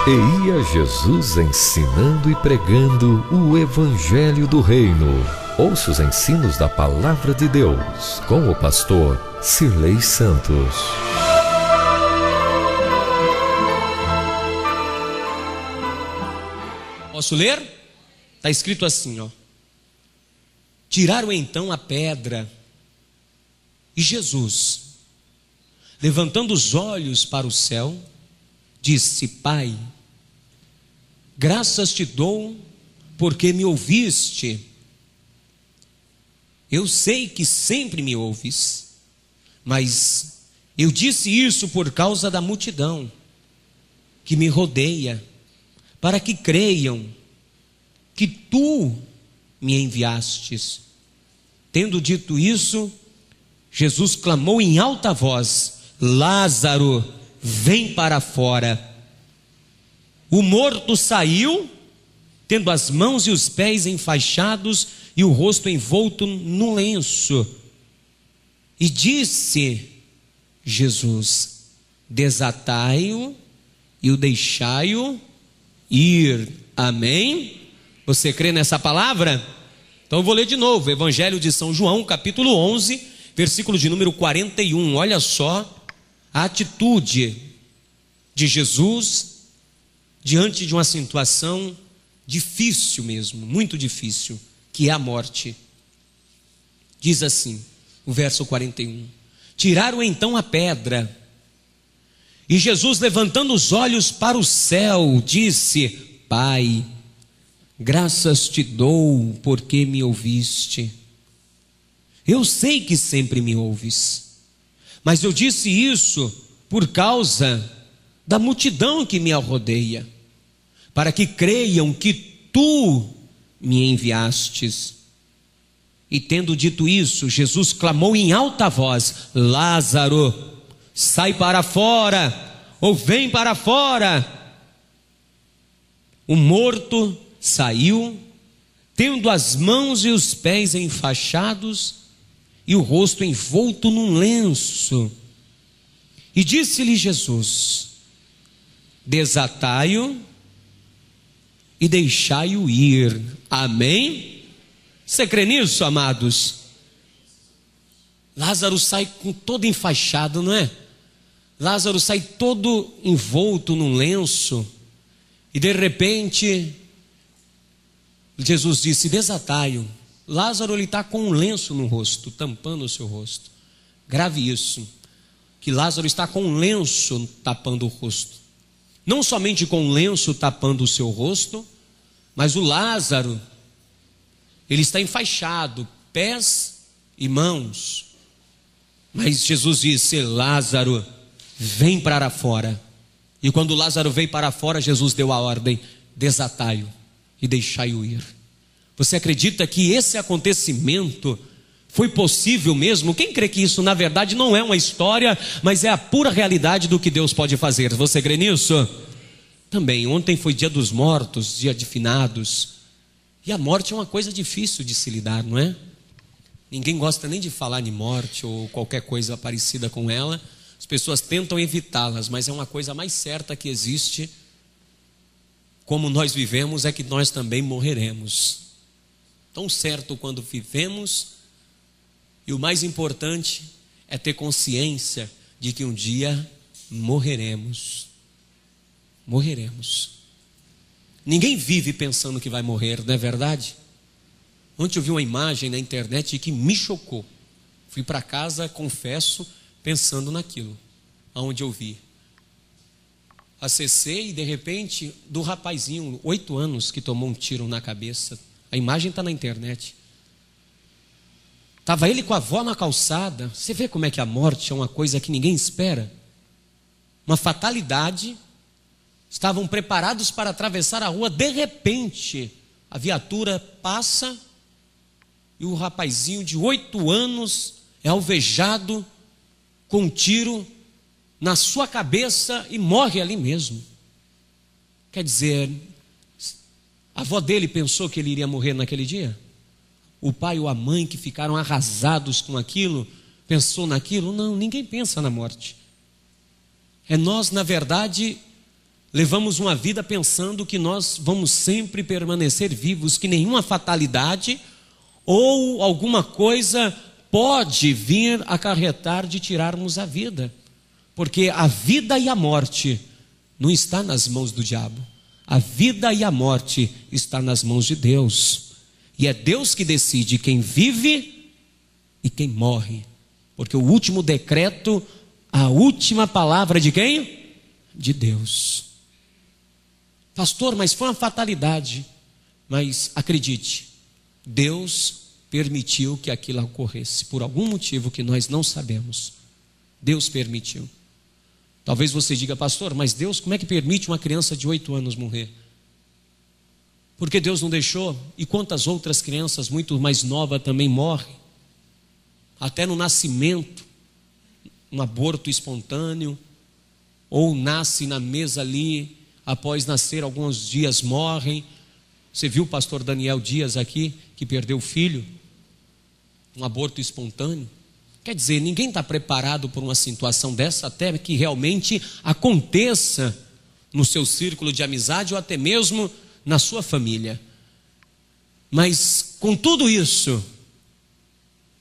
E ia Jesus ensinando e pregando o Evangelho do Reino. Ouça os ensinos da Palavra de Deus com o pastor Cirlei Santos. Posso ler? Está escrito assim, ó. Tiraram então a pedra e Jesus, levantando os olhos para o céu, disse: Pai, graças te dou porque me ouviste. Eu sei que sempre me ouves, mas eu disse isso por causa da multidão que me rodeia, para que creiam que tu me enviastes. Tendo dito isso, Jesus clamou em alta voz: Lázaro, vem para fora. O morto saiu, tendo as mãos e os pés enfaixados e o rosto envolto no lenço. E disse Jesus: desatai-o e o deixai-o ir. Amém? Você crê nessa palavra? Então eu vou ler de novo, Evangelho de São João, capítulo 11, versículo de número 41. Olha só a atitude de Jesus diante de uma situação difícil mesmo, muito difícil, que é a morte. Diz assim, o verso 41. Tiraram então a pedra, e Jesus, levantando os olhos para o céu, disse: Pai, graças te dou porque me ouviste. Eu sei que sempre me ouves, mas eu disse isso por causa da multidão que me rodeia, para que creiam que tu me enviastes. E tendo dito isso, Jesus clamou em alta voz: Lázaro, sai para fora, ou vem para fora. O morto saiu, tendo as mãos e os pés enfaixados e o rosto envolto num lenço. E disse-lhe Jesus: desatai-o e deixai-o ir. Amém? Você crê nisso, amados? Lázaro sai com todo enfaixado, não é? Lázaro sai todo envolto num lenço. E de repente Jesus disse: desatai-o. Lázaro, ele está com um lenço no rosto, tampando o seu rosto. Grave isso, que Lázaro está com um lenço tapando o rosto. Não somente com um lenço tapando o seu rosto, mas o Lázaro, ele está enfaixado, pés e mãos. Mas Jesus disse: Lázaro, vem para fora. E quando Lázaro veio para fora, Jesus deu a ordem: desatai-o e deixai-o ir. Você acredita que esse acontecimento foi possível mesmo? Quem crê que isso na verdade não é uma história, mas é a pura realidade do que Deus pode fazer? Você crê nisso? Também, ontem foi dia dos mortos, dia de finados. E a morte é uma coisa difícil de se lidar, não é? Ninguém gosta nem de falar de morte ou qualquer coisa parecida com ela. As pessoas tentam evitá-las, mas é uma coisa mais certa que existe. Como nós vivemos, é que nós também morreremos. Tão certo quando vivemos, e o mais importante é ter consciência de que um dia morreremos. Morreremos. Ninguém vive pensando que vai morrer, não é verdade? Ontem eu vi uma imagem na internet que me chocou. Fui para casa, confesso, pensando naquilo, aonde eu vi. Acessei e de repente, do rapazinho, 8 anos, que tomou um tiro na cabeça. A imagem está na internet. Estava ele com a avó na calçada. Você vê como é que a morte é uma coisa que ninguém espera? Uma fatalidade. Estavam preparados para atravessar a rua. De repente, a viatura passa e o rapazinho de 8 anos é alvejado com um tiro na sua cabeça e morre ali mesmo. Quer dizer, a avó dele pensou que ele iria morrer naquele dia? O pai ou a mãe que ficaram arrasados com aquilo, pensou naquilo? Não, ninguém pensa na morte. É nós, na verdade, levamos uma vida pensando que nós vamos sempre permanecer vivos, que nenhuma fatalidade ou alguma coisa pode vir acarretar de tirarmos a vida, porque a vida e a morte não está nas mãos do diabo, a vida e a morte está nas mãos de Deus, e é Deus que decide quem vive e quem morre, porque o último decreto, a última palavra de quem? De Deus. Pastor, mas foi uma fatalidade. Mas acredite, Deus permitiu que aquilo ocorresse, por algum motivo que nós não sabemos. Deus permitiu. Talvez você diga, pastor, mas Deus, como é que permite uma criança de 8 anos morrer? Porque Deus não deixou? E quantas outras crianças muito mais novas também morrem? Até no nascimento, um aborto espontâneo, ou nasce na mesa ali, após nascer alguns dias morrem. Você viu o pastor Daniel Dias aqui, que perdeu o filho, um aborto espontâneo? Quer dizer, ninguém está preparado por uma situação dessa, até que realmente aconteça no seu círculo de amizade ou até mesmo na sua família. Mas com tudo isso,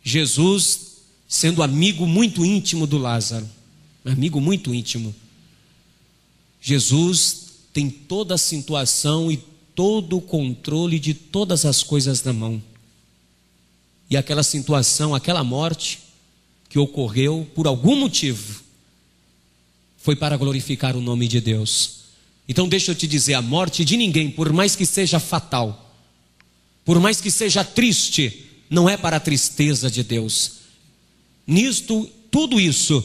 Jesus, sendo amigo muito íntimo do Lázaro, amigo muito íntimo, Jesus tem toda a situação e todo o controle de todas as coisas na mão. E aquela situação, aquela morte que ocorreu por algum motivo, foi para glorificar o nome de Deus. Então deixa eu te dizer, a morte de ninguém, por mais que seja fatal, por mais que seja triste, não é para a tristeza de Deus. Nisto, tudo isso,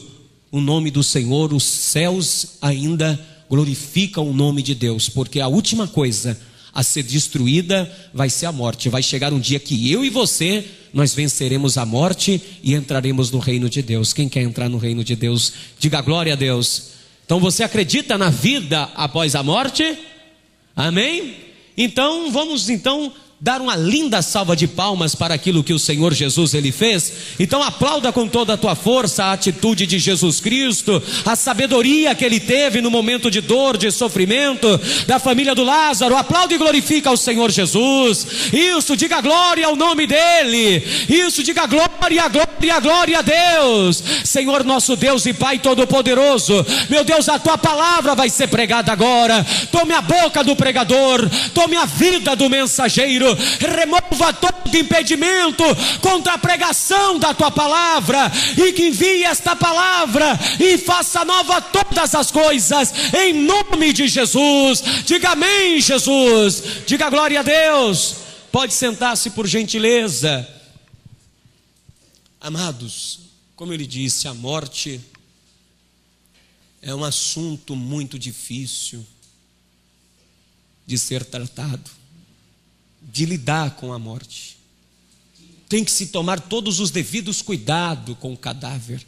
o nome do Senhor, os céus ainda glorificam o nome de Deus, porque a última coisa a ser destruída vai ser a morte. Vai chegar um dia que eu e você, nós venceremos a morte e entraremos no reino de Deus. Quem quer entrar no reino de Deus, diga glória a Deus. Então você acredita na vida após a morte? Amém? Então vamos dar uma linda salva de palmas para aquilo que o Senhor Jesus ele fez. Então aplauda com toda a tua força a atitude de Jesus Cristo, a sabedoria que ele teve no momento de dor, de sofrimento da família do Lázaro. Aplaude e glorifica ao Senhor Jesus. Isso, diga glória ao nome dele. Isso, diga glória, glória, glória a Deus. Senhor nosso Deus e Pai Todo-Poderoso, meu Deus, a tua palavra vai ser pregada agora. Tome a boca do pregador, tome a vida do mensageiro, remova todo impedimento contra a pregação da tua palavra, e que envie esta palavra e faça nova todas as coisas, em nome de Jesus. Diga amém, Jesus. Diga glória a Deus. Pode sentar-se por gentileza. Amados, como ele disse, a morte é um assunto muito difícil de ser tratado, de lidar com a morte. Tem que se tomar todos os devidos cuidados com o cadáver,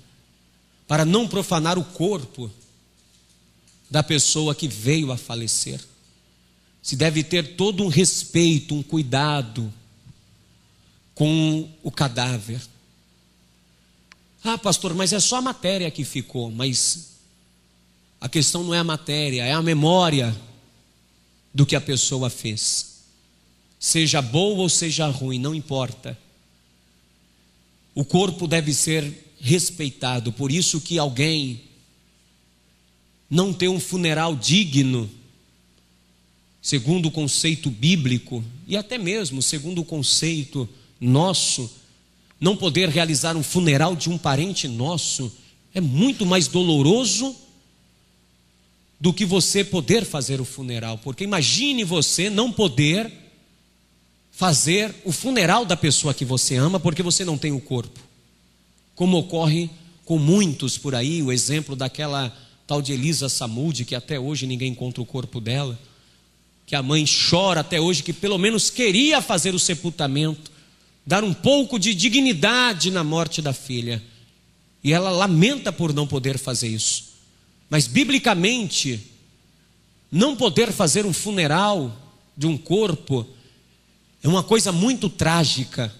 para não profanar o corpo da pessoa que veio a falecer. Se deve ter todo um respeito, um cuidado com o cadáver. Ah, pastor, mas é só a matéria que ficou. Mas a questão não é a matéria, é a memória do que a pessoa fez. Seja boa ou seja ruim, não importa. O corpo deve ser respeitado. Por isso que alguém não ter um funeral digno, segundo o conceito bíblico, e até mesmo segundo o conceito nosso, não poder realizar um funeral de um parente nosso, é muito mais doloroso do que você poder fazer o funeral. Porque imagine você não poder fazer o funeral da pessoa que você ama, porque você não tem o corpo, como ocorre com muitos por aí. O exemplo daquela tal de Elisa Samud, que até hoje ninguém encontra o corpo dela, que a mãe chora até hoje, que pelo menos queria fazer o sepultamento, dar um pouco de dignidade na morte da filha, e ela lamenta por não poder fazer isso. Mas biblicamente, não poder fazer um funeral de um corpo é uma coisa muito trágica,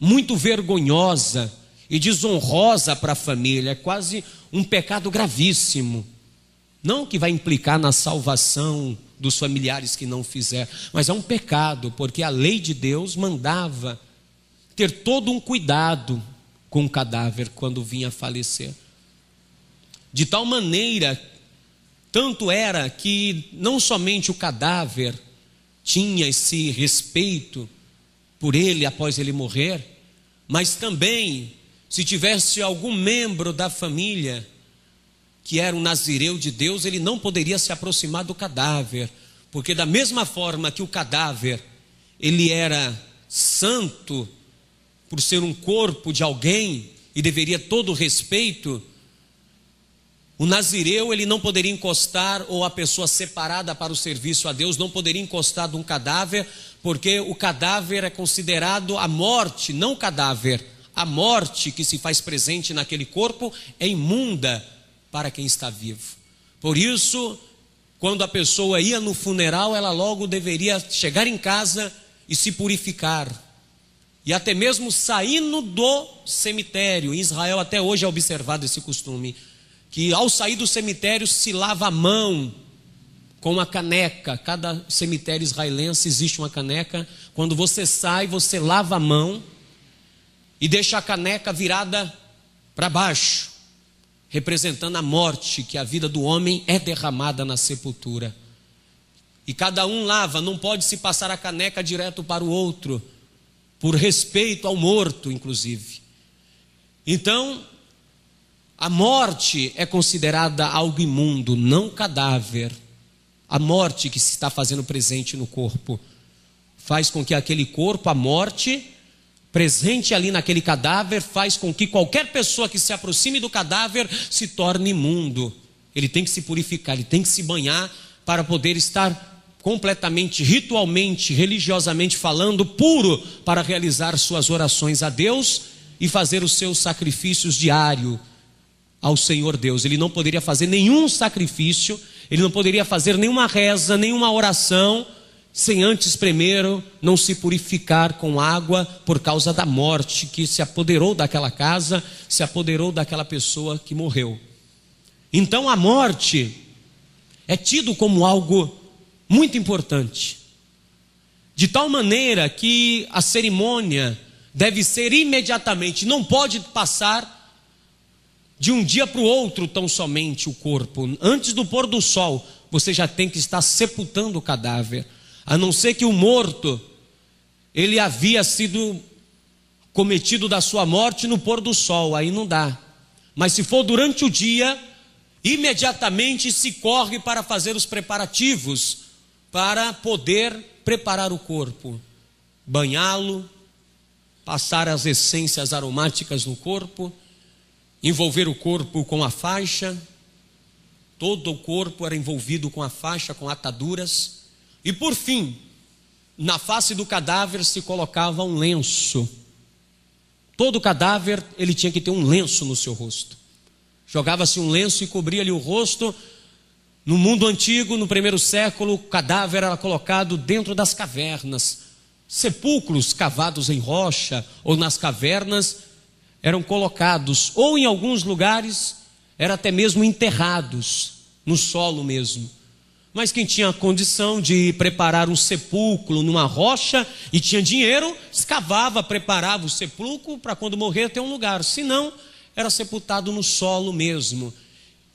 muito vergonhosa e desonrosa para a família. É quase um pecado gravíssimo. Não que vai implicar na salvação dos familiares que não fizer, mas é um pecado, porque a lei de Deus mandava ter todo um cuidado com o cadáver quando vinha a falecer. De tal maneira, tanto era que não somente o cadáver tinha esse respeito por ele após ele morrer, mas também, se tivesse algum membro da família que era um nazireu de Deus, ele não poderia se aproximar do cadáver, porque da mesma forma que o cadáver, ele era santo, por ser um corpo de alguém, e deveria todo o respeito, o nazireu, ele não poderia encostar, ou a pessoa separada para o serviço a Deus, não poderia encostar de um cadáver, porque o cadáver é considerado a morte, não o cadáver, a morte que se faz presente naquele corpo é imunda para quem está vivo. Por isso, quando a pessoa ia no funeral, ela logo deveria chegar em casa e se purificar. E até mesmo saindo do cemitério, em Israel até hoje é observado esse costume, que ao sair do cemitério se lava a mão com uma caneca. Cada cemitério israelense existe uma caneca. Quando você sai, você lava a mão e deixa a caneca virada para baixo, representando a morte, que a vida do homem é derramada na sepultura. E cada um lava, não pode se passar a caneca direto para o outro, por respeito ao morto, inclusive. Então, a morte é considerada algo imundo, não cadáver. A morte que se está fazendo presente no corpo faz com que aquele corpo, a morte presente ali naquele cadáver, faz com que qualquer pessoa que se aproxime do cadáver se torne imundo. Ele tem que se purificar, ele tem que se banhar para poder estar completamente, ritualmente, religiosamente falando, puro, para realizar suas orações a Deus e fazer os seus sacrifícios diários ao Senhor Deus. Ele não poderia fazer nenhum sacrifício, ele não poderia fazer nenhuma reza, nenhuma oração, sem antes primeiro não se purificar com água por causa da morte que se apoderou daquela casa, se apoderou daquela pessoa que morreu. Então a morte é tido como algo muito importante, de tal maneira que a cerimônia deve ser imediatamente, não pode passar de um dia para o outro tão somente o corpo. Antes do pôr do sol, você já tem que estar sepultando o cadáver. A não ser que o morto, ele havia sido cometido da sua morte no pôr do sol, aí não dá. Mas se for durante o dia, imediatamente se corre para fazer os preparativos, para poder preparar o corpo, banhá-lo, passar as essências aromáticas no corpo, envolver o corpo com a faixa. Todo o corpo era envolvido com a faixa, com ataduras. E por fim, na face do cadáver se colocava um lenço. Todo cadáver, ele tinha que ter um lenço no seu rosto. Jogava-se um lenço e cobria-lhe o rosto. No mundo antigo, no primeiro século, o cadáver era colocado dentro das cavernas. Sepulcros cavados em rocha ou nas cavernas eram colocados, ou em alguns lugares, eram até mesmo enterrados no solo mesmo. Mas quem tinha a condição de preparar um sepulcro numa rocha e tinha dinheiro, escavava, preparava o sepulcro para quando morrer ter um lugar. Se não, era sepultado no solo mesmo.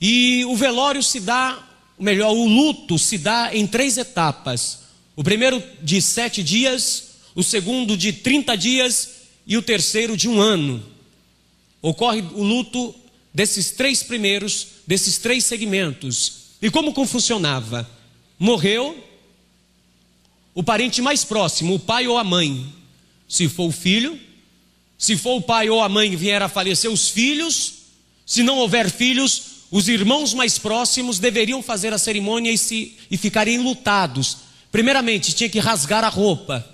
E o velório se dá, melhor, o luto se dá em 3 etapas. O primeiro de 7 dias, o segundo de 30 dias e o terceiro de 1 ano. Ocorre o luto desses 3 primeiros, desses 3 segmentos. E como funcionava? Morreu o parente mais próximo, o pai ou a mãe. Se for o filho, se for o pai ou a mãe vier a falecer, os filhos. Se não houver filhos, os irmãos mais próximos deveriam fazer a cerimônia e ficarem enlutados. Primeiramente, tinha que rasgar a roupa.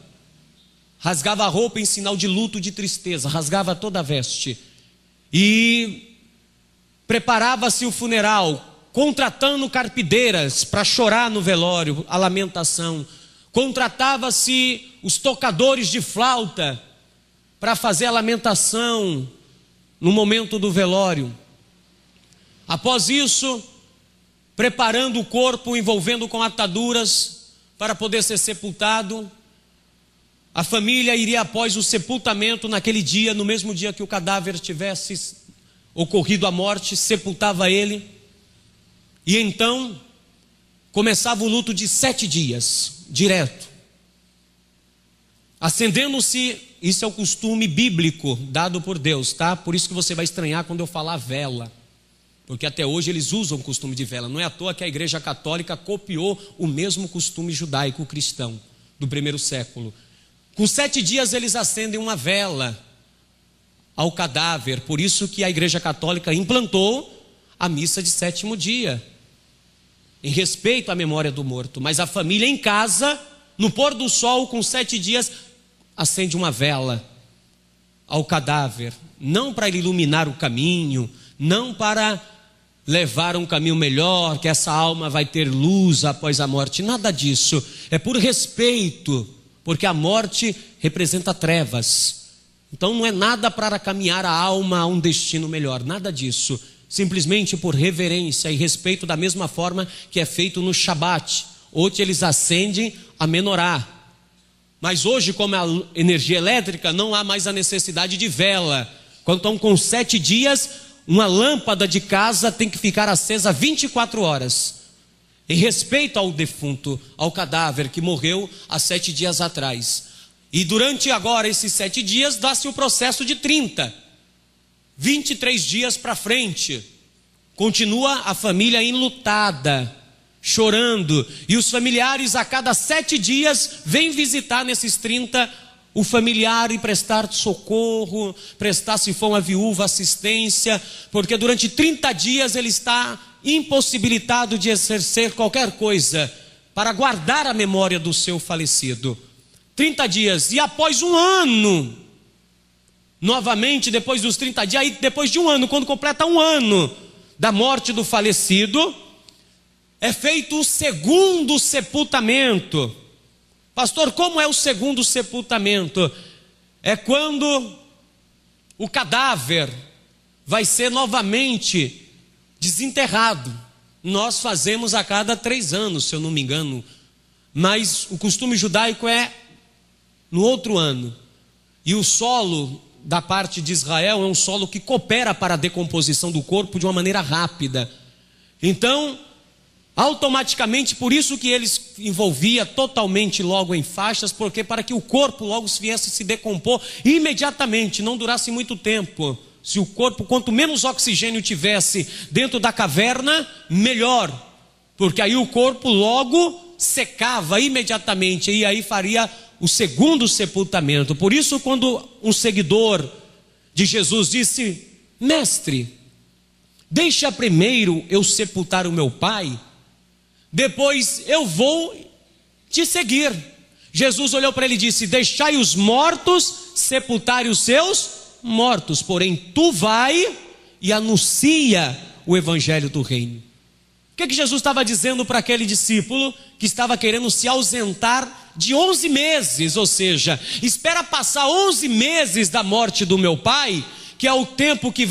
Rasgava a roupa em sinal de luto, de tristeza. Rasgava toda a veste. E preparava-se o funeral, contratando carpideiras para chorar no velório, a lamentação. Contratava-se os tocadores de flauta para fazer a lamentação no momento do velório. Após isso, preparando o corpo, envolvendo com ataduras para poder ser sepultado. A família iria após o sepultamento naquele dia, no mesmo dia que o cadáver tivesse ocorrido a morte, sepultava ele. E então começava o luto de 7 dias, direto. Acendendo-se, isso é o costume bíblico dado por Deus, tá? Por isso que você vai estranhar quando eu falar vela. Porque até hoje eles usam o costume de vela. Não é à toa que a Igreja Católica copiou o mesmo costume judaico cristão do primeiro século. Com 7 dias eles acendem uma vela ao cadáver. Por isso que a Igreja Católica implantou a missa de 7º dia, em respeito à memória do morto. Mas a família em casa, no pôr do sol, com 7 dias, acende uma vela ao cadáver. Não para iluminar o caminho, não para levar um caminho melhor, que essa alma vai ter luz após a morte. Nada disso. É por respeito, porque a morte representa trevas. Então não é nada para caminhar a alma a um destino melhor, nada disso. Simplesmente por reverência e respeito, da mesma forma que é feito no Shabat. Hoje eles acendem a menorá. Mas hoje, como é a energia elétrica, não há mais a necessidade de vela. Quando estão com 7 dias, uma lâmpada de casa tem que ficar acesa 24 horas. Em respeito ao defunto, ao cadáver que morreu há 7 dias atrás. E durante agora esses 7 dias, dá-se o processo de 30. 23 dias para frente. Continua a família enlutada, chorando. E os familiares a cada 7 dias vêm visitar nesses 30 o familiar e prestar socorro, prestar, se for uma viúva, assistência. Porque durante 30 dias ele está impossibilitado de exercer qualquer coisa para guardar a memória do seu falecido. 30 dias, e após um ano, novamente depois dos 30 dias, aí depois de um ano, quando completa um ano da morte do falecido, é feito o segundo sepultamento. Pastor, como é o segundo sepultamento? É quando o cadáver vai ser novamente desenterrado. Nós fazemos a cada 3 anos, se eu não me engano, mas o costume judaico é no outro ano. E o solo da parte de Israel é um solo que coopera para a decomposição do corpo de uma maneira rápida. Então, automaticamente, por isso que eles envolvia totalmente logo em faixas, porque para que o corpo logo viesse se decompor imediatamente, não durasse muito tempo. Se o corpo, quanto menos oxigênio tivesse dentro da caverna, melhor, porque aí o corpo logo secava imediatamente, e aí faria o segundo sepultamento. Por isso, quando um seguidor de Jesus disse: mestre, deixa primeiro eu sepultar o meu pai, depois eu vou te seguir. Jesus olhou para ele e disse: deixai os mortos sepultarem os seus mortos, porém tu vai e anuncia o evangelho do reino. O que Jesus estava dizendo para aquele discípulo que estava querendo se ausentar de 11 meses, ou seja, espera passar 11 meses da morte do meu pai, que é o tempo que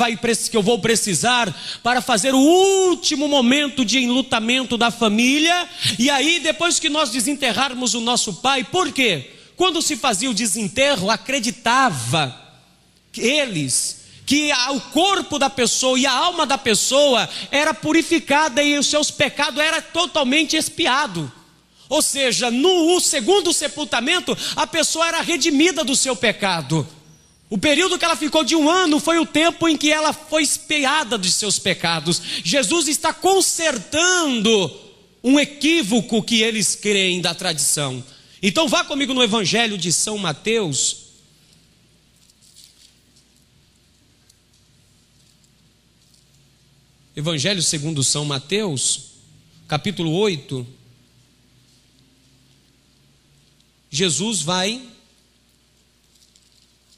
eu vou precisar para fazer o último momento de enlutamento da família, e aí depois que nós desenterrarmos o nosso pai. Por quê? Quando se fazia o desenterro, acreditava eles que o corpo da pessoa e a alma da pessoa era purificada e os seus pecados eram totalmente expiados. Ou seja, no segundo sepultamento, a pessoa era redimida do seu pecado. O período que ela ficou de 1 ano foi o tempo em que ela foi expiada dos seus pecados. Jesus está consertando um equívoco que eles creem da tradição. Então vá comigo no Evangelho de São Mateus. Evangelho segundo São Mateus, capítulo 8. Jesus vai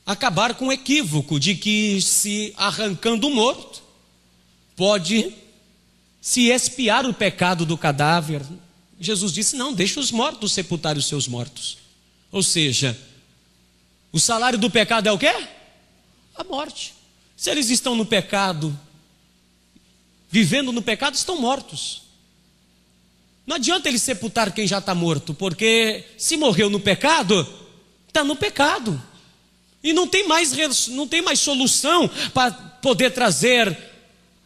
acabar com o equívoco de que, se arrancando o morto, pode se expiar o pecado do cadáver. Jesus disse: não, deixa os mortos sepultarem os seus mortos. Ou seja, o salário do pecado é o quê? A morte. Se eles estão no pecado, vivendo no pecado, estão mortos. Não adianta ele sepultar quem já está morto, porque se morreu no pecado, está no pecado. E não tem mais solução para poder trazer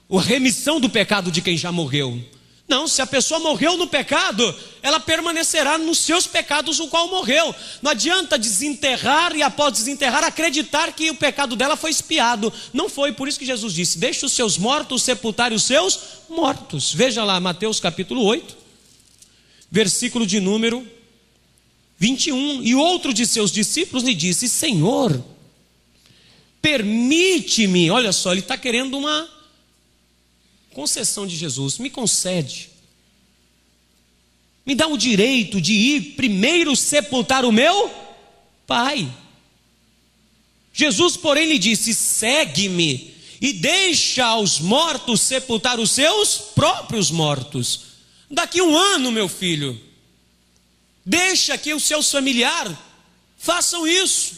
a remissão do pecado de quem já morreu. Não, se a pessoa morreu no pecado, ela permanecerá nos seus pecados o qual morreu. Não adianta desenterrar e após desenterrar acreditar que o pecado dela foi expiado. Não foi, por isso que Jesus disse: deixe os seus mortos sepultarem os seus mortos. Veja lá Mateus capítulo 8, versículo de número 21. E outro de seus discípulos lhe disse: Senhor, permite-me. Olha só, ele está querendo uma concessão de Jesus. Me concede, me dá o direito de ir primeiro sepultar o meu pai. Jesus, porém, lhe disse: segue-me e deixa aos mortos sepultar os seus próprios mortos. Daqui 1 ano, meu filho, deixa que os seus familiares façam isso.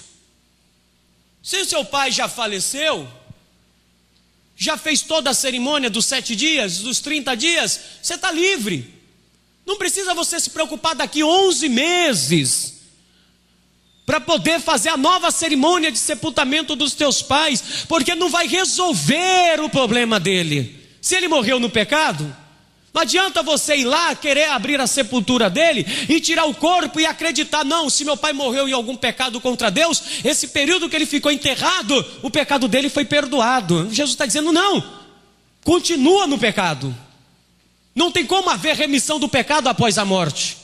Se o seu pai já faleceu, já fez toda a cerimônia dos 7 dias, dos 30 dias, você está livre. Não precisa você se preocupar daqui 11 meses para poder fazer a nova cerimônia de sepultamento dos teus pais, porque não vai resolver o problema dele. Se ele morreu no pecado, não adianta você ir lá querer abrir a sepultura dele e tirar o corpo e acreditar: não, se meu pai morreu em algum pecado contra Deus, esse período que ele ficou enterrado, o pecado dele foi perdoado. Jesus está dizendo: não, continua no pecado. Não tem como haver remissão do pecado após a morte.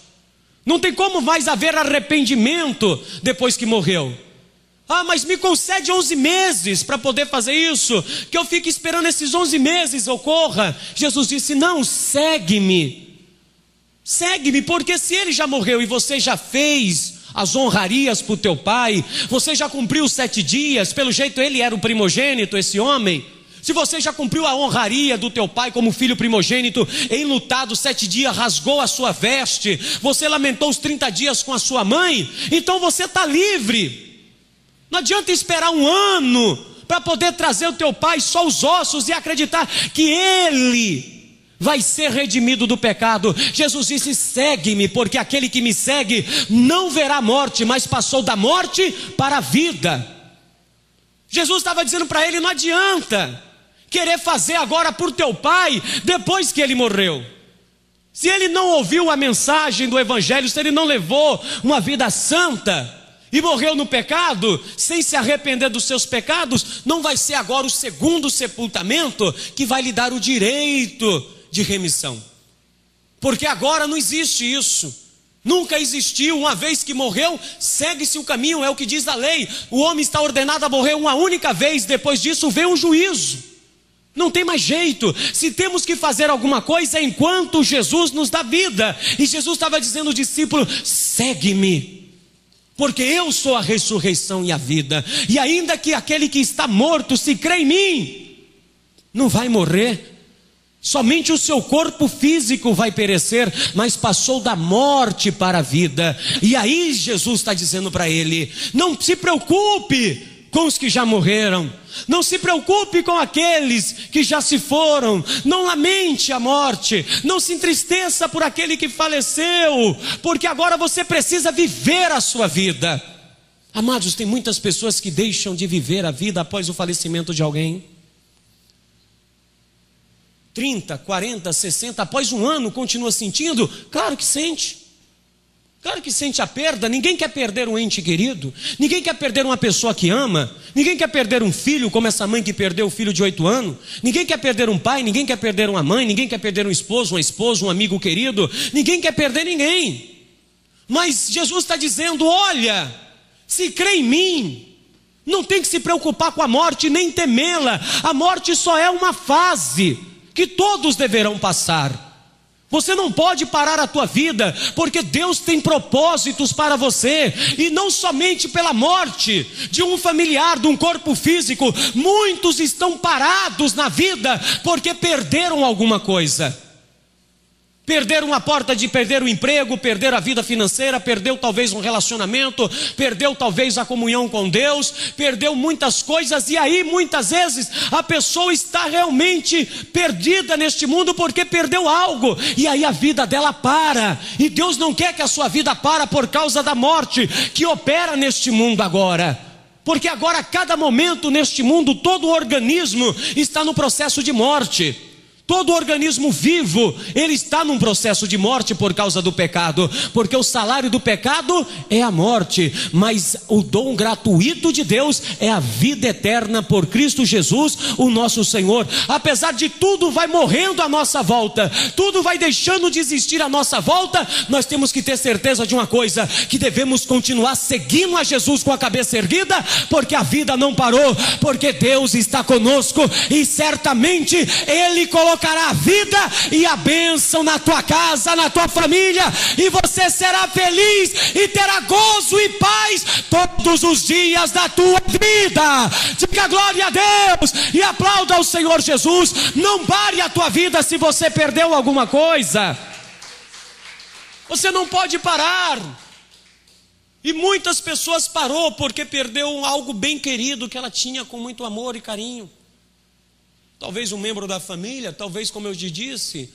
Não tem como mais haver arrependimento depois que morreu. Ah, mas me concede 11 meses para poder fazer isso, que eu fique esperando esses 11 meses ocorra. Jesus disse: não, segue-me. Segue-me, porque se ele já morreu e você já fez as honrarias para o teu pai, você já cumpriu os 7 dias, pelo jeito ele era o primogênito, esse homem. Se você já cumpriu a honraria do teu pai como filho primogênito, enlutado 7 dias, rasgou a sua veste, você lamentou os 30 dias com a sua mãe, então você está livre. Não adianta esperar 1 ano para poder trazer o teu pai só os ossos e acreditar que ele vai ser redimido do pecado. Jesus disse: segue-me, porque aquele que me segue não verá morte, mas passou da morte para a vida. Jesus estava dizendo para ele: não adianta querer fazer agora por teu pai depois que ele morreu. Se ele não ouviu a mensagem do evangelho, se ele não levou uma vida santa e morreu no pecado, sem se arrepender dos seus pecados, não vai ser agora o segundo sepultamento que vai lhe dar o direito de remissão. Porque agora não existe isso. Nunca existiu. Uma vez que morreu, segue-se o caminho, é o que diz a lei. O homem está ordenado a morrer uma única vez, depois disso vem um juízo. Não tem mais jeito. Se temos que fazer alguma coisa, é enquanto Jesus nos dá vida. E Jesus estava dizendo ao discípulo: segue-me, porque eu sou a ressurreição e a vida. E ainda que aquele que está morto, se crê em mim, não vai morrer. Somente o seu corpo físico vai perecer, mas passou da morte para a vida. E aí Jesus está dizendo para ele: não se preocupe com os que já morreram, não se preocupe com aqueles que já se foram, não lamente a morte, não se entristeça por aquele que faleceu, porque agora você precisa viver a sua vida. Amados, tem muitas pessoas que deixam de viver a vida após o falecimento de alguém. 30, 40, 60, após 1 ano continua sentindo? Claro que sente. Claro que sente a perda. Ninguém quer perder um ente querido. Ninguém quer perder uma pessoa que ama. Ninguém quer perder um filho, como essa mãe que perdeu o filho de 8 anos. Ninguém quer perder um pai, ninguém quer perder uma mãe, ninguém quer perder um esposo, uma esposa, um amigo querido. Ninguém quer perder ninguém. Mas Jesus está dizendo: olha, se crê em mim, não tem que se preocupar com a morte, nem temê-la. A morte só é uma fase que todos deverão passar. Você não pode parar a tua vida, porque Deus tem propósitos para você, e não somente pela morte de um familiar, de um corpo físico. Muitos estão parados na vida porque perderam alguma coisa. Perderam a porta de perder o emprego, perderam a vida financeira, perdeu talvez um relacionamento, perdeu talvez a comunhão com Deus, perdeu muitas coisas, e aí muitas vezes a pessoa está realmente perdida neste mundo porque perdeu algo, e aí a vida dela para, e Deus não quer que a sua vida para por causa da morte que opera neste mundo agora. Porque agora a cada momento neste mundo todo o organismo está no processo de morte. Todo organismo vivo, ele está num processo de morte por causa do pecado, porque o salário do pecado é a morte, mas o dom gratuito de Deus é a vida eterna por Cristo Jesus, o nosso Senhor. Apesar de tudo vai morrendo à nossa volta, tudo vai deixando de existir à nossa volta, nós temos que ter certeza de uma coisa, que devemos continuar seguindo a Jesus com a cabeça erguida, porque a vida não parou, porque Deus está conosco, e certamente Ele colocará a vida e a bênção na tua casa, na tua família, e você será feliz e terá gozo e paz todos os dias da tua vida. Diga glória a Deus e aplauda ao Senhor Jesus. Não pare a tua vida se você perdeu alguma coisa. Você não pode parar. E muitas pessoas parou porque perdeu algo bem querido que ela tinha com muito amor e carinho. Talvez um membro da família, talvez, como eu te disse,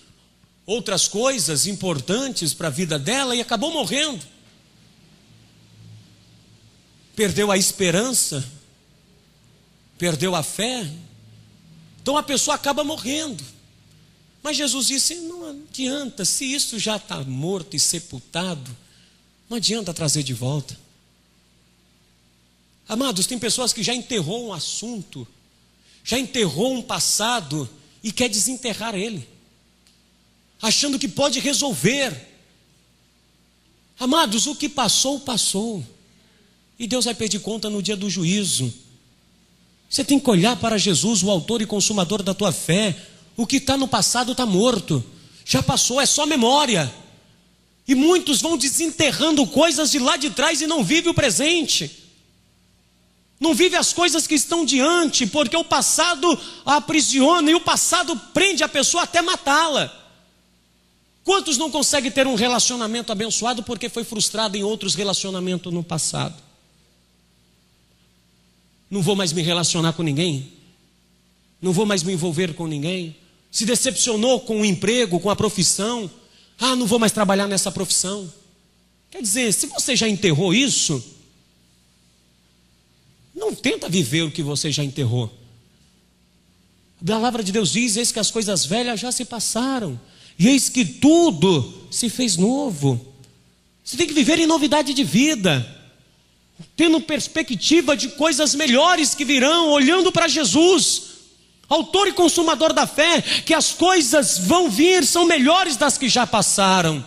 outras coisas importantes para a vida dela, e acabou morrendo. Perdeu a esperança, perdeu a fé, então a pessoa acaba morrendo. Mas Jesus disse, não adianta, se isso já está morto e sepultado, não adianta trazer de volta. Amados, tem pessoas que já enterrou um assunto, já enterrou um passado e quer desenterrar ele, achando que pode resolver. Amados, o que passou, passou, e Deus vai pedir conta no dia do juízo. Você tem que olhar para Jesus, o autor e consumador da tua fé. O que está no passado está morto, já passou, é só memória. E muitos vão desenterrando coisas de lá de trás e não vivem o presente. Não vive as coisas que estão diante, porque o passado a aprisiona e o passado prende a pessoa até matá-la. Quantos não conseguem ter um relacionamento abençoado porque foi frustrado em outros relacionamentos no passado? Não vou mais me relacionar com ninguém, não vou mais me envolver com ninguém. Se decepcionou com o emprego, com a profissão, não vou mais trabalhar nessa profissão. Quer dizer, se você já enterrou isso, não tenta viver o que você já enterrou. A palavra de Deus diz, eis que as coisas velhas já se passaram, e eis que tudo se fez novo. Você tem que viver em novidade de vida, tendo perspectiva de coisas melhores que virão, olhando para Jesus, autor e consumador da fé, que as coisas vão vir, são melhores das que já passaram.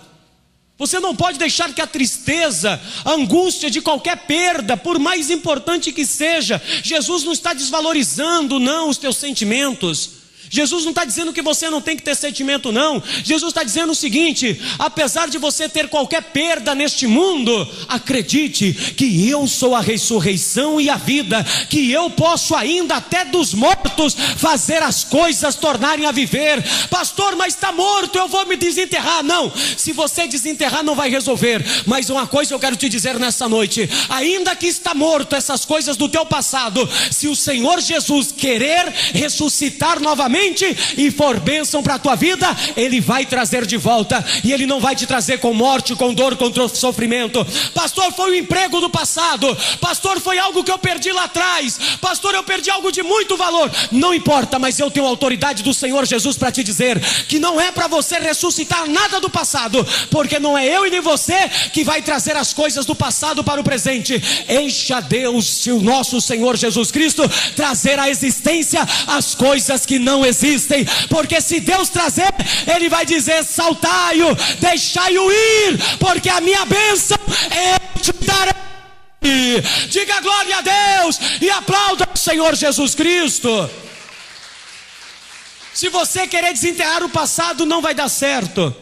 Você não pode deixar que a tristeza, a angústia de qualquer perda, por mais importante que seja, Jesus não está desvalorizando não os teus sentimentos. Jesus não está dizendo que você não tem que ter sentimento não. Jesus está dizendo o seguinte, apesar de você ter qualquer perda neste mundo, acredite que eu sou a ressurreição e a vida, que eu posso ainda até dos mortos fazer as coisas tornarem a viver. Pastor, mas está morto, eu vou me desenterrar. Não, se você desenterrar não vai resolver. Mas uma coisa eu quero te dizer nessa noite, ainda que está morto essas coisas do teu passado, se o Senhor Jesus querer ressuscitar novamente e for bênção para a tua vida, Ele vai trazer de volta, e Ele não vai te trazer com morte, com dor, com sofrimento. Pastor, foi o emprego do passado. Pastor, foi algo que eu perdi lá atrás. Pastor, eu perdi algo de muito valor. Não importa, mas eu tenho a autoridade do Senhor Jesus para te dizer que não é para você ressuscitar nada do passado, porque não é eu e nem você que vai trazer as coisas do passado para o presente. Deixa Deus, o nosso Senhor Jesus Cristo, trazer à existência as coisas que não existem, porque se Deus trazer, Ele vai dizer, saltai-o, deixai-o ir, porque a minha bênção eu te darei. Diga glória a Deus e aplauda o Senhor Jesus Cristo. Se você querer desenterrar o passado, não vai dar certo.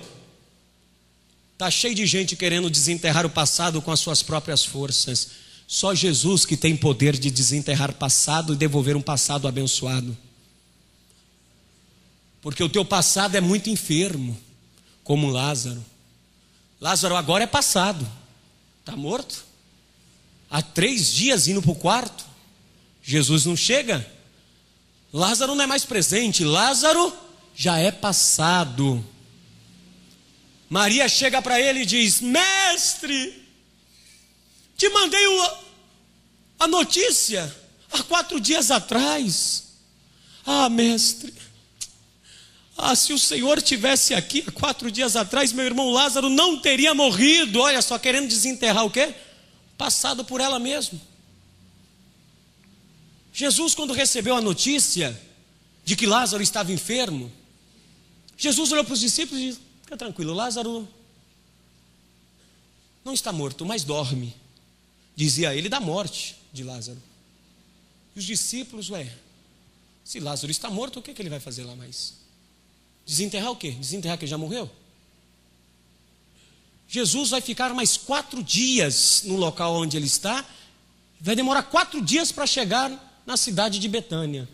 Está cheio de gente querendo desenterrar o passado com as suas próprias forças. Só Jesus que tem poder de desenterrar passado e devolver um passado abençoado. Porque o teu passado é muito enfermo, como Lázaro. Lázaro agora é passado, está morto. Há 3 dias indo para o quarto, Jesus não chega. Lázaro não é mais presente, Lázaro já é passado. Maria chega para ele e diz: mestre, te mandei a notícia há 4 dias atrás. Ah, mestre, se o Senhor tivesse aqui há 4 dias atrás, meu irmão Lázaro não teria morrido. Olha só, querendo desenterrar o quê? Passado por ela mesmo. Jesus, quando recebeu a notícia de que Lázaro estava enfermo, Jesus olhou para os discípulos e disse: fica tranquilo, Lázaro não está morto, mas dorme. Dizia ele da morte de Lázaro. E os discípulos, se Lázaro está morto, o que ele vai fazer lá mais? Desenterrar o quê? Desenterrar que ele já morreu? Jesus vai ficar mais 4 dias no local onde ele está. Vai demorar 4 dias para chegar na cidade de Betânia.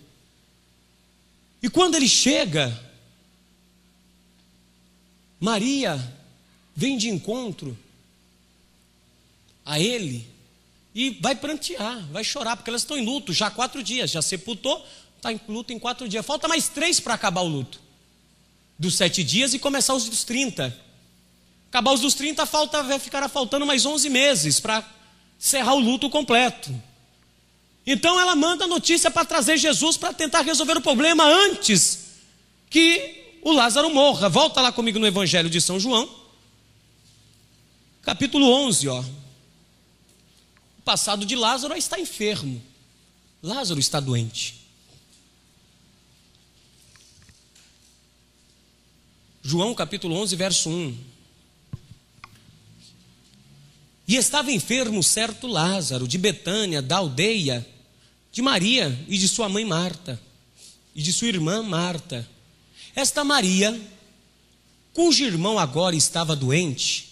E quando ele chega, Maria vem de encontro a ele e vai prantear, vai chorar, porque elas estão em luto já há 4 dias. Já sepultou, está em luto em 4 dias. Falta mais 3 para acabar o luto dos 7 dias e começar os dos 30. Acabar os dos 30, ficará faltando mais 11 meses para encerrar o luto completo. Então ela manda a notícia para trazer Jesus para tentar resolver o problema antes que o Lázaro morra. Volta lá comigo no Evangelho de São João, capítulo 11, O passado de Lázaro está enfermo. Lázaro está doente. João capítulo 11, verso 1. E estava enfermo certo Lázaro, de Betânia, da aldeia de Maria e de sua mãe Marta, e de sua irmã Marta. Esta Maria, cujo irmão agora estava doente,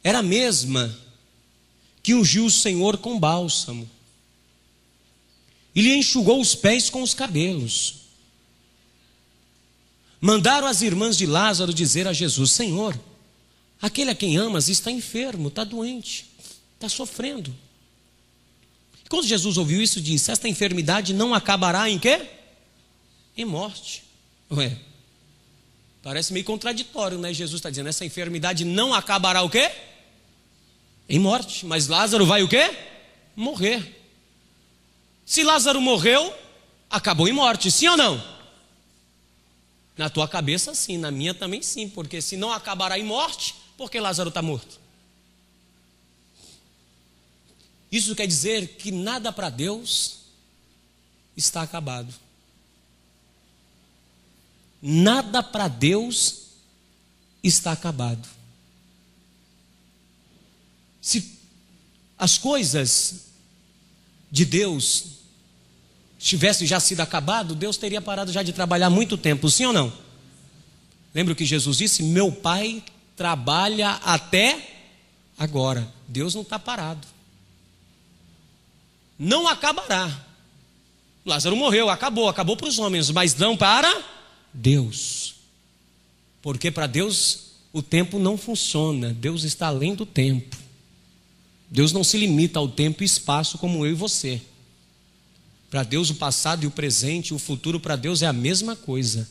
era a mesma que ungiu o Senhor com bálsamo, e lhe enxugou os pés com os cabelos. Mandaram as irmãs de Lázaro dizer a Jesus: Senhor, aquele a quem amas está enfermo, está doente, está sofrendo. E quando Jesus ouviu isso, disse: esta enfermidade não acabará em quê? Em morte. Parece meio contraditório, né? Jesus está dizendo: essa enfermidade não acabará o quê? Em morte. Mas Lázaro vai o quê? Morrer. Se Lázaro morreu, acabou em morte, sim ou não? Na tua cabeça sim, na minha também sim, porque se não acabará em morte, por que Lázaro está morto? Isso quer dizer que nada para Deus está acabado. Nada para Deus está acabado. Se as coisas de Deus tivessem já sido acabado, Deus teria parado já de trabalhar há muito tempo, sim ou não? Lembra o que Jesus disse? Meu Pai trabalha até agora. Deus não está parado. Não acabará. Lázaro morreu, acabou para os homens, mas não para Deus. Porque para Deus o tempo não funciona. Deus está além do tempo. Deus não se limita ao tempo e espaço como eu e você. Para Deus o passado e o presente e o futuro, para Deus é a mesma coisa.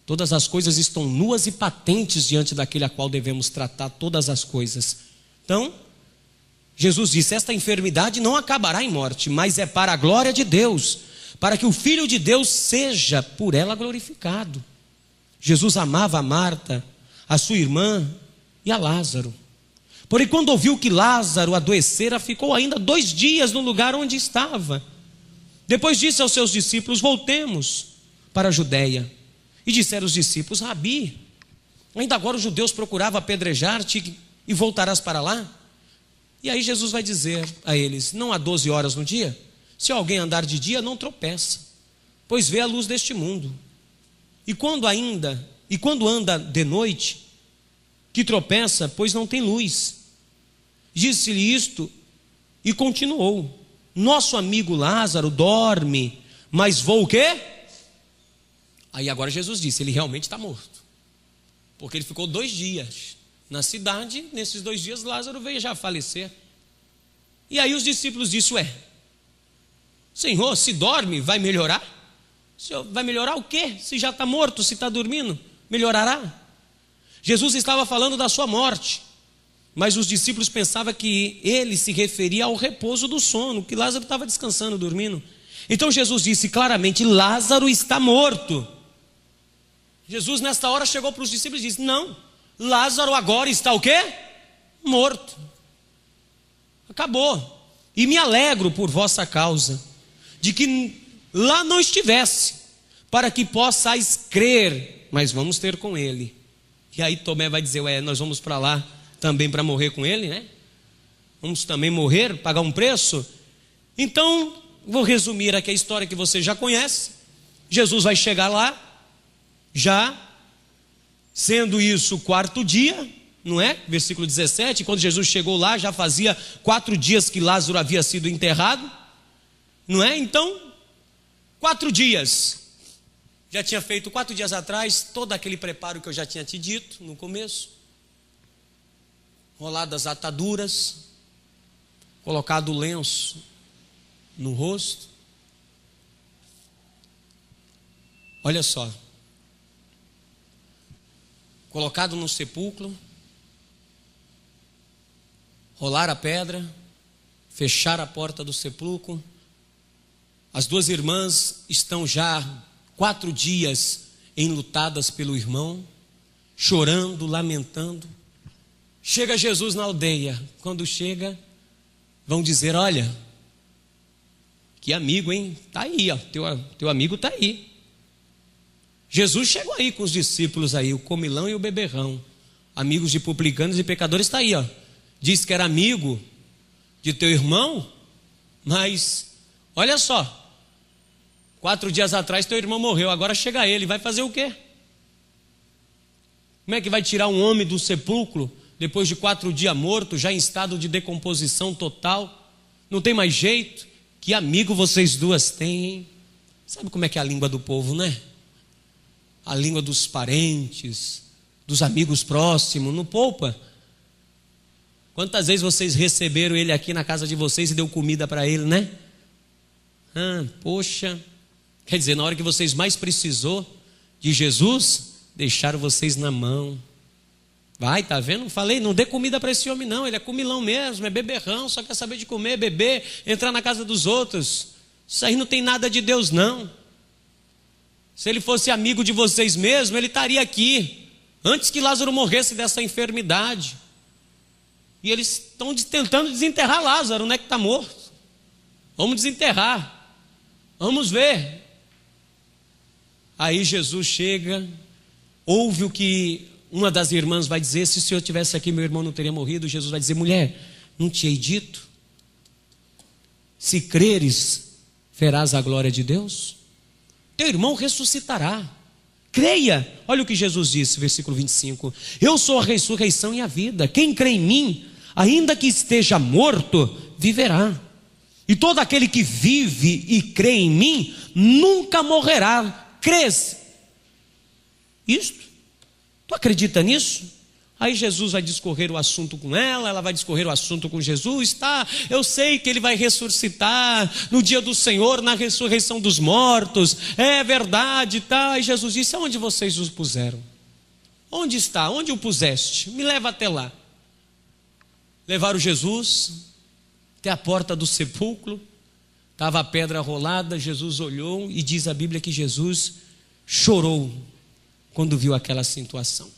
Todas as coisas estão nuas e patentes diante daquele a qual devemos tratar todas as coisas. Então, Jesus disse: esta enfermidade não acabará em morte, mas é para a glória de Deus, para que o Filho de Deus seja por ela glorificado. Jesus amava a Marta, a sua irmã e a Lázaro. Porém, quando ouviu que Lázaro adoecera, ficou ainda 2 dias no lugar onde estava. Depois disse aos seus discípulos: voltemos para a Judeia. E disseram os discípulos: Rabi, ainda agora os judeus procuravam apedrejar-te e voltarás para lá? E aí Jesus vai dizer a eles: não há 12 horas no dia? Se alguém andar de dia, não tropeça, pois vê a luz deste mundo. E quando anda de noite, que tropeça, pois não tem luz. Disse-lhe isto e continuou: nosso amigo Lázaro dorme, mas vou o quê? Aí agora Jesus disse, ele realmente está morto. Porque ele ficou 2 dias na cidade, nesses 2 dias Lázaro veio já falecer. E aí os discípulos disseram, Senhor, se dorme, vai melhorar? Senhor, vai melhorar o quê? Se já está morto, se está dormindo, melhorará? Jesus estava falando da sua morte, mas os discípulos pensavam que ele se referia ao repouso do sono, que Lázaro estava descansando, dormindo. Então Jesus disse claramente, Lázaro está morto. Jesus nesta hora chegou para os discípulos e disse, não, Lázaro agora está o quê? Morto. Acabou. E me alegro por vossa causa, de que lá não estivesse, para que possais crer, mas vamos ter com ele. E aí Tomé vai dizer, nós vamos para lá também para morrer com ele, né? Vamos também morrer, pagar um preço? Então, vou resumir aqui a história que você já conhece. Jesus vai chegar lá, já sendo isso o 4º dia, não é? Versículo 17, quando Jesus chegou lá, já fazia 4 dias que Lázaro havia sido enterrado, não é? Então, 4 dias, já tinha feito 4 dias atrás, todo aquele preparo que eu já tinha te dito no começo, roladas ataduras, colocado o lenço no rosto. Olha só, colocado no sepulcro, rolar a pedra, fechar a porta do sepulcro. As 2 irmãs estão já 4 dias enlutadas pelo irmão, chorando, lamentando. Chega Jesus na aldeia. Quando chega, vão dizer, olha, que amigo, hein? Está aí, ó, teu amigo está aí. Jesus chegou aí com os discípulos aí, o comilão e o beberrão, amigos de publicanos e pecadores, está aí, ó. Disse que era amigo de teu irmão, mas olha só, 4 dias atrás teu irmão morreu, agora chega ele, vai fazer o quê? Como é que vai tirar um homem do sepulcro depois de 4 dias morto, já em estado de decomposição total? Não tem mais jeito? Que amigo vocês duas têm, hein? Sabe como é que é a língua do povo, né? A língua dos parentes, dos amigos próximos, não poupa. Quantas vezes vocês receberam ele aqui na casa de vocês e deu comida para ele, né? Poxa, quer dizer, na hora que vocês mais precisou de Jesus, deixaram vocês na mão. Vai, tá vendo? Falei, não dê comida para esse homem não, ele é comilão mesmo, é beberrão, só quer saber de comer, beber, entrar na casa dos outros. Isso aí não tem nada de Deus não. Se ele fosse amigo de vocês mesmo, ele estaria aqui, antes que Lázaro morresse dessa enfermidade. E eles estão tentando desenterrar Lázaro, não é que está morto. Vamos desenterrar, vamos ver. Aí Jesus chega, ouve o que uma das irmãs vai dizer, se o senhor estivesse aqui, meu irmão não teria morrido. Jesus vai dizer, mulher, não te hei dito? Se creres, verás a glória de Deus. Teu irmão ressuscitará. Creia. Olha o que Jesus disse, versículo 25. Eu sou a ressurreição e a vida. Quem crê em mim, ainda que esteja morto, viverá. E todo aquele que vive e crê em mim, nunca morrerá. Crês isto? Tu acredita nisso? Aí Jesus vai discorrer o assunto com ela vai discorrer o assunto com Jesus, tá? Eu sei que ele vai ressuscitar no dia do Senhor, na ressurreição dos mortos, é verdade, tá? E Jesus disse, aonde vocês os puseram? Onde está? Onde o puseste? Me leva até lá. Levaram Jesus até a porta do sepulcro, estava a pedra rolada, Jesus olhou e diz a Bíblia que Jesus chorou quando viu aquela situação.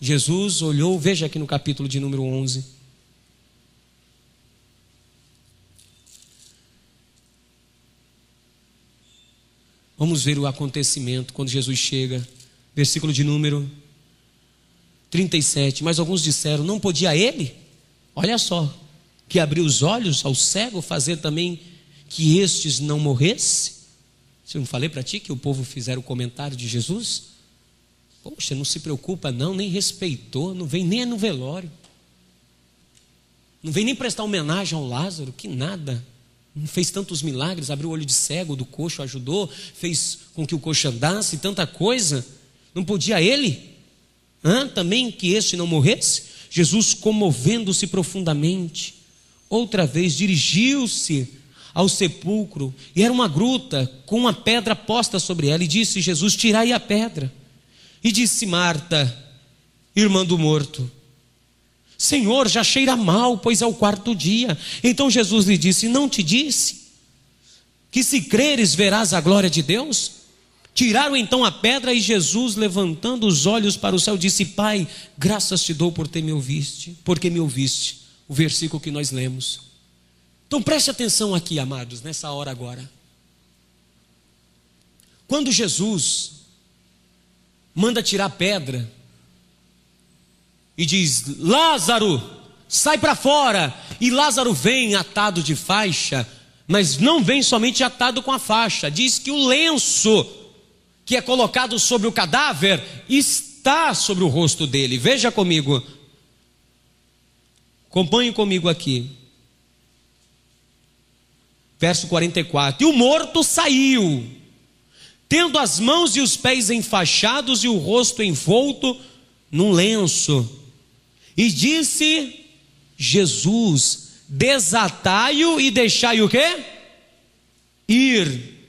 Jesus olhou, veja aqui no capítulo de número 11. Vamos ver o acontecimento quando Jesus chega. Versículo de número 37. Mas alguns disseram, não podia ele? Olha só, que abrir os olhos ao cego, fazer também que estes não morressem? Se eu não falei para ti que o povo fizeram o comentário de Jesus? Poxa, não se preocupa não, nem respeitou, não vem nem no velório, não vem nem prestar homenagem ao Lázaro, que nada. Fez tantos milagres, abriu o olho de cego do coxo, ajudou, fez com que o coxo andasse, tanta coisa. Não podia ele também que este não morresse? Jesus, comovendo-se profundamente, outra vez dirigiu-se ao sepulcro, e era uma gruta com uma pedra posta sobre ela, e disse Jesus: tirai a pedra. E disse Marta, irmã do morto: Senhor, já cheira mal, pois é o 4º dia. Então Jesus lhe disse: não te disse que se creres verás a glória de Deus? Tiraram então a pedra, e Jesus, levantando os olhos para o céu, disse: Pai, graças te dou porque me ouviste. O versículo que nós lemos. Então preste atenção aqui, amados, nessa hora agora. Quando Jesus manda tirar a pedra e diz: Lázaro, sai para fora. E Lázaro vem atado de faixa, mas não vem somente atado com a faixa. Diz que o lenço que é colocado sobre o cadáver está sobre o rosto dele. Veja comigo, acompanhe comigo aqui. Verso 44, e o morto saiu, tendo as mãos e os pés enfaixados e o rosto envolto num lenço. E disse Jesus: desatai-o e deixai o quê? Ir.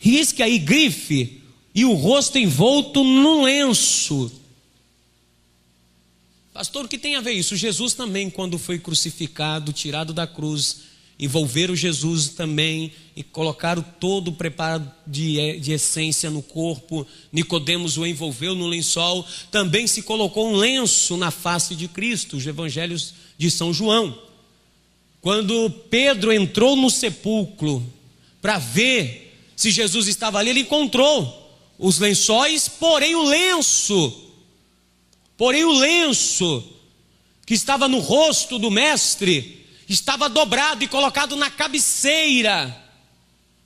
Risque aí, grife, e o rosto envolto num lenço. Pastor, o que tem a ver isso? Jesus também, quando foi crucificado, tirado da cruz, envolveram Jesus também e colocaram todo o preparo de essência no corpo. Nicodemos o envolveu no lençol. Também se colocou um lenço na face de Cristo, os evangelhos de São João. Quando Pedro entrou no sepulcro para ver se Jesus estava ali, ele encontrou os lençóis, porém o lenço que estava no rosto do mestre estava dobrado e colocado na cabeceira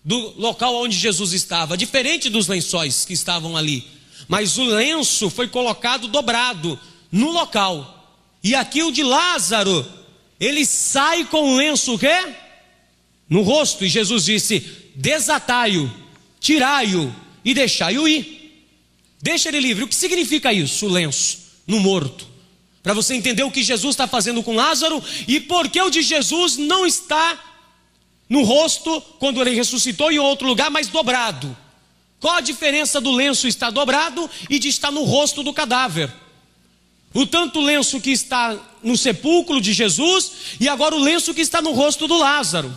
do local onde Jesus estava, diferente dos lençóis que estavam ali. Mas o lenço foi colocado dobrado no local. E aqui o de Lázaro, ele sai com o lenço o quê? No rosto. E Jesus disse: desatai-o, tirai-o e deixai-o ir. Deixa ele livre. O que significa isso, o lenço no morto? Para você entender o que Jesus está fazendo com Lázaro e por que o de Jesus não está no rosto quando ele ressuscitou em outro lugar, mas dobrado. Qual a diferença do lenço estar dobrado e de estar no rosto do cadáver? O tanto lenço que está no sepulcro de Jesus e agora o lenço que está no rosto do Lázaro.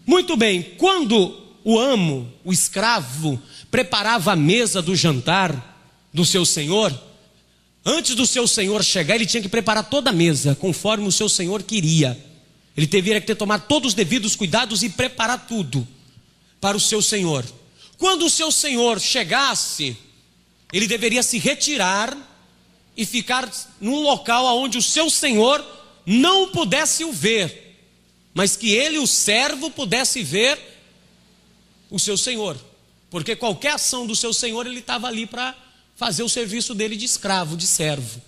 Muito bem, quando o amo, o escravo, preparava a mesa do jantar do seu senhor, antes do seu senhor chegar, ele tinha que preparar toda a mesa, conforme o seu senhor queria. Ele deveria ter tomado todos os devidos cuidados e preparar tudo para o seu senhor. Quando o seu senhor chegasse, ele deveria se retirar e ficar num local onde o seu senhor não pudesse o ver, mas que ele, o servo, pudesse ver o seu senhor. Porque qualquer ação do seu senhor, ele estava ali para fazer o serviço dele de escravo, de servo.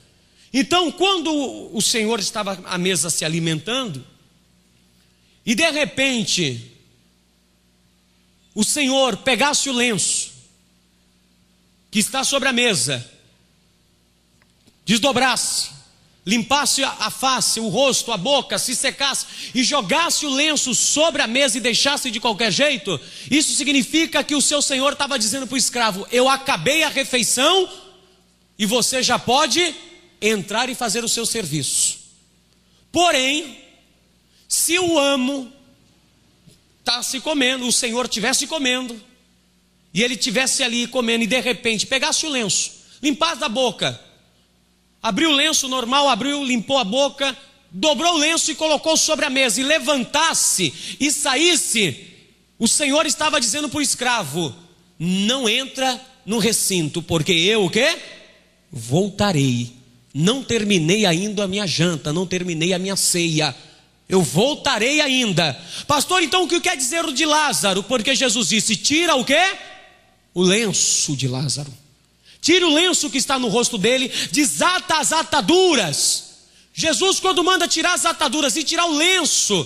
Então, quando o senhor estava à mesa se alimentando, e de repente o senhor pegasse o lenço que está sobre a mesa, desdobrasse, limpasse a face, o rosto, a boca, se secasse e jogasse o lenço sobre a mesa e deixasse de qualquer jeito, isso significa que o seu senhor estava dizendo para o escravo: eu acabei a refeição e você já pode entrar e fazer o seu serviço. Porém, se o amo se comendo, o senhor estivesse comendo, e ele estivesse ali comendo, e de repente pegasse o lenço, limpasse a boca, abriu o lenço normal, limpou a boca, dobrou o lenço e colocou sobre a mesa, e levantasse e saísse, o senhor estava dizendo para o escravo: não entra no recinto, porque eu o quê? Voltarei. Não terminei ainda a minha janta, não terminei a minha ceia. Eu voltarei ainda. Pastor, então o que quer dizer o de Lázaro? Porque Jesus disse: tira o quê? O lenço de Lázaro. Tira o lenço que está no rosto dele, desata as ataduras. Jesus, quando manda tirar as ataduras e tirar o lenço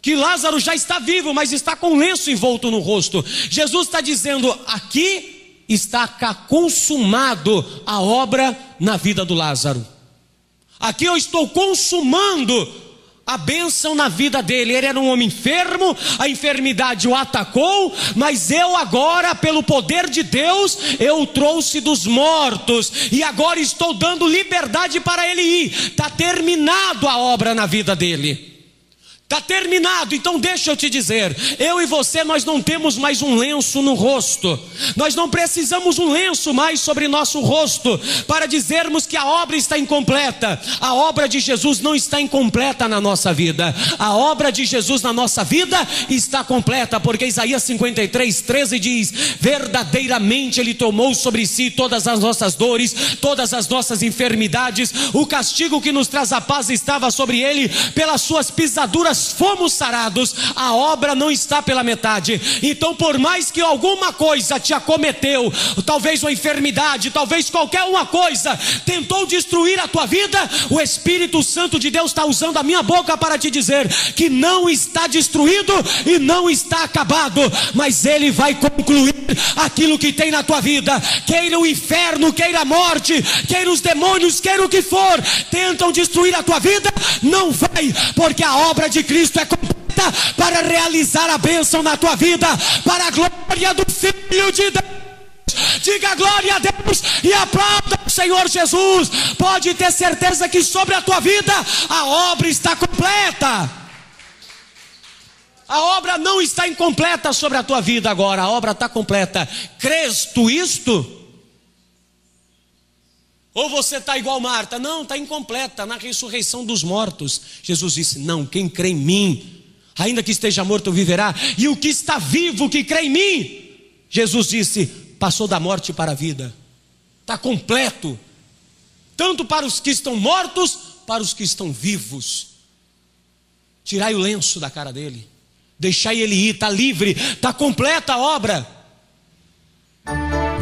que Lázaro já está vivo, mas está com um lenço envolto no rosto. Jesus está dizendo: aqui está consumado a obra na vida do Lázaro. Aqui eu estou consumando a bênção na vida dele. Ele era um homem enfermo, a enfermidade o atacou, mas eu agora, pelo poder de Deus, eu o trouxe dos mortos, e agora estou dando liberdade para ele ir. Está terminado a obra na vida dele. Está terminado. Então deixa eu te dizer, eu e você, nós não temos mais um lenço no rosto. Nós não precisamos um lenço mais sobre nosso rosto para dizermos que a obra está incompleta. A obra de Jesus não está incompleta na nossa vida. A obra de Jesus na nossa vida está completa, porque Isaías 53:13 diz: verdadeiramente Ele tomou sobre si todas as nossas dores, todas as nossas enfermidades. O castigo que nos traz a paz estava sobre Ele, pelas suas pisaduras fomos sarados. A obra não está pela metade. Então, por mais que alguma coisa te acometeu, talvez uma enfermidade, talvez qualquer uma coisa tentou destruir a tua vida, o Espírito Santo de Deus está usando a minha boca para te dizer que não está destruído e não está acabado, mas Ele vai concluir aquilo que tem na tua vida. Queira o inferno, queira a morte, queira os demônios, queira o que for, tentam destruir a tua vida, não vai, porque a obra de Cristo é completa para realizar a bênção na tua vida, para a glória do Filho de Deus. Diga glória a Deus e aplauda o Senhor Jesus. Pode ter certeza que sobre a tua vida a obra está completa. A obra não está incompleta sobre a tua vida agora, a obra está completa. Crês tu isto? Ou você está igual Marta? Não, está incompleta, na ressurreição dos mortos. Jesus disse: não, quem crê em mim, ainda que esteja morto, viverá. E o que está vivo, que crê em mim, Jesus disse, passou da morte para a vida. Está completo, tanto para os que estão mortos, para os que estão vivos. Tirai o lenço da cara dele, deixai ele ir, está livre, está completa a obra.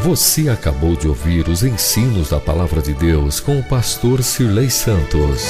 Você acabou de ouvir os ensinos da Palavra de Deus com o pastor Sirlei Santos.